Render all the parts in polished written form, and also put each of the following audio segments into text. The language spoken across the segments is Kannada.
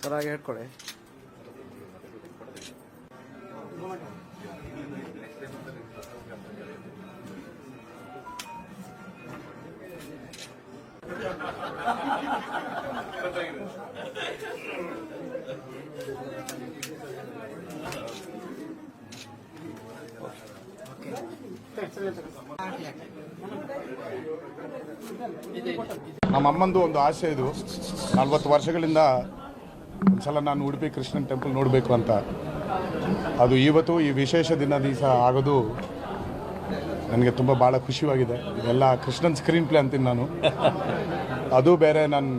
ಸರ್ ಹಾಗೆ ಹೇಳ್ಕೊಳ್ಳಿ. ನಮ್ಮ ಅಮ್ಮಂದು ಒಂದು ಆಸೆ ಇದು. 40 ವರ್ಷಗಳಿಂದ ಒಂದ್ಸಲ ನಾನು ಉಡುಪಿ ಕೃಷ್ಣನ್ ಟೆಂಪಲ್ ನೋಡಬೇಕು ಅಂತ. ಅದು ಇವತ್ತು ಈ ವಿಶೇಷ ದಿವಸ ಆಗೋದು ನನಗೆ ತುಂಬ ಭಾಳ ಖುಷಿಯಾಗಿದೆ. ಇದೆಲ್ಲ ಕೃಷ್ಣನ್ ಸ್ಕ್ರೀನ್ ಪ್ಲೇ ಅಂತೀನಿ ನಾನು. ಅದು ಬೇರೆ ನಾನು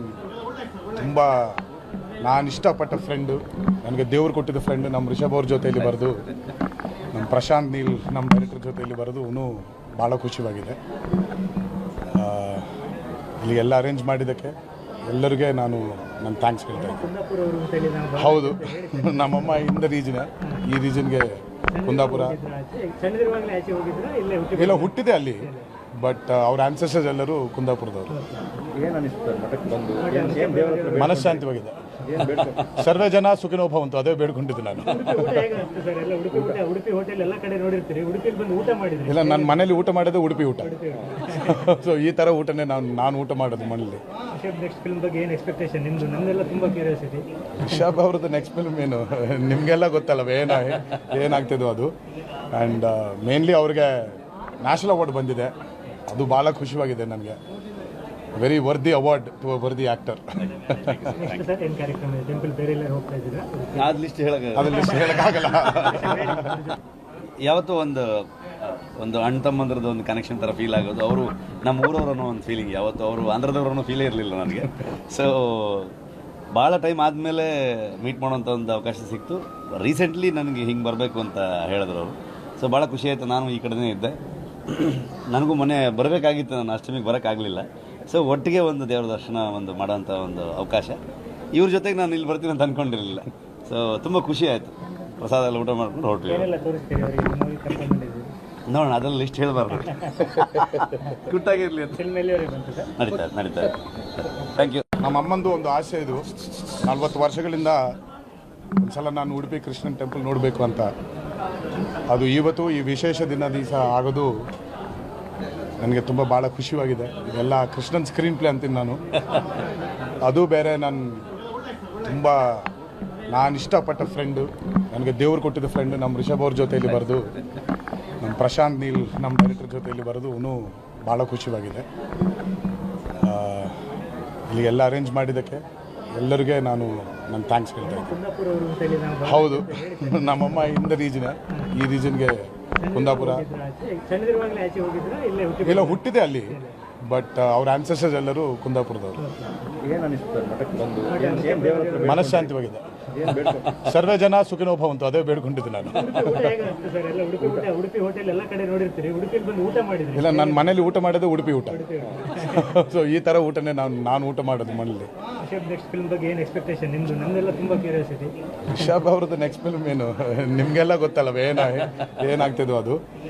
ಇಷ್ಟಪಟ್ಟ ಫ್ರೆಂಡು, ನನಗೆ ದೇವ್ರು ಕೊಟ್ಟಿದ್ದ ಫ್ರೆಂಡು ನಮ್ಮ ರಿಷಬ್ ಅವ್ರ ಜೊತೆಯಲ್ಲಿ ಬರೆದು, ನಮ್ಮ ಪ್ರಶಾಂತ್ ನೀಲ್ ನಮ್ಮ ಡೈರೆಕ್ಟರ್ ಜೊತೆಯಲ್ಲಿ ಬರೆದು ಭಾಳ ಖುಷಿಯಾಗಿದೆ. ಇಲ್ಲಿ ಎಲ್ಲ ಅರೇಂಜ್ ಮಾಡಿದ್ದಕ್ಕೆ ಎಲ್ಲರಿಗೆ ನಾನು ಥ್ಯಾಂಕ್ಸ್ ಹೇಳ್ತಾ ಇದ್ದೀನಿ. ಹೌದು, ನಮ್ಮಮ್ಮ ಇಂದ ಈ ರೀಜನ್ಗೆ ಕುಂದಾಪುರ ಎಲ್ಲ ಹುಟ್ಟಿದೆ ಅಲ್ಲಿ, ಬಟ್ ಅವ್ರ ಆನ್ಸೆಸ್ಟರ್ಸ್ ಎಲ್ಲರೂ ಕುಂದಾಪುರದವರು. ಮನಃಶಾಂತಿವಾಗಿದೆ. ಸರ್ವೇ ಜನ ಸುಖಿನೋ ಭವಂತು, ಅದೇ ಬೇಡ್ಕೊಂಡಿದ್ದು ನಾನು. ಇಲ್ಲ, ನನ್ನ ಮನೇಲಿ ಊಟ ಮಾಡೋದು ಉಡುಪಿ ಊಟ. ಸೊ ಈ ಥರ ಊಟನೇ ನಾನು ಊಟ ಮಾಡೋದು ಮನೇಲಿ. ರಿಷಬ್ ಅವ್ರದ್ದು ನೆಕ್ಸ್ಟ್ ಫಿಲ್ಮ್ ಏನು ನಿಮಗೆಲ್ಲ ಗೊತ್ತಲ್ಲ, ಏನಾಗ್ತಿದ್ವು ಅದು. ಆ್ಯಂಡ್ ಮೇನ್ಲಿ ಅವ್ರಿಗೆ ನ್ಯಾಷನಲ್ ಅವಾರ್ಡ್ ಬಂದಿದೆ, ಅದು ಭಾಳ ಖುಷಿಯಾಗಿದೆ ನನಗೆ. Very worthy award to a worthy actor. ಅದು ಲಿಸ್ಟ್ ಹೇಳಕ್ಕಾಗಲ್ಲ. ಯಾವತ್ತೂ ಒಂದು ಅಣ್ಣ ತಮ್ಮಂದ್ರದ್ದು ಒಂದು ಕನೆಕ್ಷನ್ ಥರ ಫೀಲ್ ಆಗೋದು. ಅವರು ನಮ್ಮ ಊರವ್ರು ಅನ್ನೋ ಒಂದು ಫೀಲಿಂಗ್, ಯಾವತ್ತು ಅವರು ಆಂಧ್ರದವ್ರನ್ನೋ ಫೀಲೇ ಇರಲಿಲ್ಲ ನನಗೆ. ಸೊ ಭಾಳ ಟೈಮ್ ಆದಮೇಲೆ ಮೀಟ್ ಮಾಡೋಂಥ ಒಂದು ಅವಕಾಶ ಸಿಕ್ತು. ರೀಸೆಂಟ್ಲಿ ನನಗೆ ಹಿಂಗೆ ಬರಬೇಕು ಅಂತ ಹೇಳಿದ್ರು ಅವರು. ಸೊ ಭಾಳ ಖುಷಿ ಆಯಿತು. ನಾನು ಈ ಕಡೆನೇ ಇದ್ದೆ, ನನಗೂ ಮೊನ್ನೆ ಬರಬೇಕಾಗಿತ್ತು, ನಾನು ಅಷ್ಟಮಿಗೆ ಬರೋಕ್ಕಾಗಲಿಲ್ಲ. ಸೊ ಒಟ್ಟಿಗೆ ಒಂದು ದೇವ್ರ ದರ್ಶನ ಮಾಡೋಂಥ ಒಂದು ಅವಕಾಶ. ಇವ್ರ ಜೊತೆಗೆ ನಾನು ಇಲ್ಲಿ ಬರ್ತೀನಿ ಅಂತ ಅಂದ್ಕೊಂಡಿರಲಿಲ್ಲ. ಸೊ ತುಂಬ ಖುಷಿ ಆಯಿತು. ಪ್ರಸಾದ ಎಲ್ಲ ಊಟ ಮಾಡ್ಕೊಂಡು ಹೊರಟ್ವಿ. ನೋಡೋಣ, ಅದೆಲ್ಲ ಲಿಸ್ಟ್ ಹೇಳಬಾರ್ದು, ಗುಟ್ಟಾಗಿರಲಿ ಅಂತ. ನಡೀತಾ ಥ್ಯಾಂಕ್ ಯು. ನಮ್ಮ ಅಮ್ಮಂದು ಒಂದು ಆಸೆ ಇದು. 40 ವರ್ಷಗಳಿಂದ ಒಂದ್ಸಲ ನಾನು ಉಡುಪಿ ಕೃಷ್ಣನ್ ಟೆಂಪಲ್ ನೋಡಬೇಕು ಅಂತ. ಅದು ಇವತ್ತು ಈ ವಿಶೇಷ ದಿವಸ ಆಗೋದು ನನಗೆ ತುಂಬ ಭಾಳ ಖುಷಿಯಾಗಿದೆ. ಇದೆಲ್ಲ ಕೃಷ್ಣನ್ ಸ್ಕ್ರೀನ್ ಪ್ಲೇ ಅಂತೀನಿ ನಾನು. ಅದು ಬೇರೆ ನಾನು ಇಷ್ಟಪಟ್ಟ ಫ್ರೆಂಡು, ನನಗೆ ದೇವ್ರು ಕೊಟ್ಟಿದ್ದ ಫ್ರೆಂಡು ನಮ್ಮ ರಿಷಬ್ ಅವ್ರ ಜೊತೆಯಲ್ಲಿ ಬರೆದು, ನಮ್ಮ ಪ್ರಶಾಂತ್ ನೀಲ್ ನಮ್ಮ ಡೈರೆಕ್ಟರ್ ಜೊತೆಯಲ್ಲಿ ಬರೆದು ಭಾಳ ಖುಷಿಯಾಗಿದೆ. ಇಲ್ಲಿ ಎಲ್ಲ ಅರೇಂಜ್ ಮಾಡಿದ್ದಕ್ಕೆ ಎಲ್ಲರಿಗೆ ನಾನು ಥ್ಯಾಂಕ್ಸ್ ಹೇಳ್ತಾ ಇದ್ದೀನಿ. ಹೌದು, ನಮ್ಮಮ್ಮ ಇಂದ ಈ ರೀಜನ್ಗೆ ಕುಂದಾಪುರ ಎಲ್ಲ ಹುಟ್ಟಿದೆ ಅಲ್ಲಿ, ಬಟ್ ಅವ್ರ ಆನ್ಸೆಸ್ಟರ್ಸ್ ಎಲ್ಲರೂ ಕುಂದಾಪುರದವರು. ಮನಃಶಾಂತಿವಾಗಿದೆ. ಸರ್ವೇ ಜನ ಸುಖಿನೋ ಭವಂತು, ಅದೇ ಬೇಡ್ಕೊಂಡಿದ್ದು ನಾನು. ಇಲ್ಲ, ನನ್ನ ಮನೇಲಿ ಊಟ ಮಾಡೋದು ಉಡುಪಿ ಊಟ. ಸೊ ಈ ಥರ ಊಟನೇ ನಾನು ಊಟ ಮಾಡೋದು ಮನೇಲಿ. ರಿಷಬ್ ಅವ್ರದ್ದು ನೆಕ್ಸ್ಟ್ ಫಿಲ್ಮ್ ಏನು ನಿಮಗೆಲ್ಲ ಗೊತ್ತಲ್ಲ, ಏನಾಗ್ತಿದ್ವು ಅದು.